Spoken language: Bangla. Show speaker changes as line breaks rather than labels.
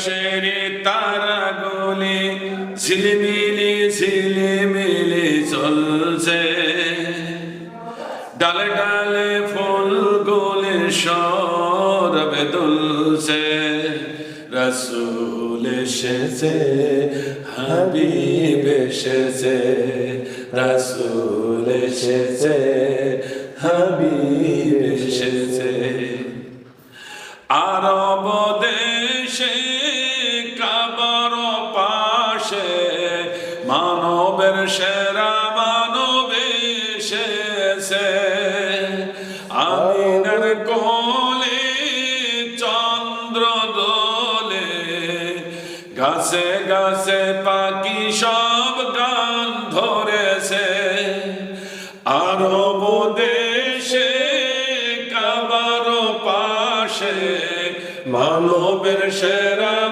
শেরে তারাগুলি ঝিলিমিলি ঝিলিমিলি চলছে, ডালে ডালে ফুলগুলি সরবে দুলছে। রাসূল এসেছে, হাবিব এসেছে, রাসূল এসেছে, হাবিব এসেছে। আরব দেশে কাবার পাশে মানবের সেরা মানব এসেছে। আমিনার কোলে চন্দ্র দোলে, গাছে গাছে পাখি সব গান ধরেছে। আরব দেশে কাবার পাশে মানবের সেরা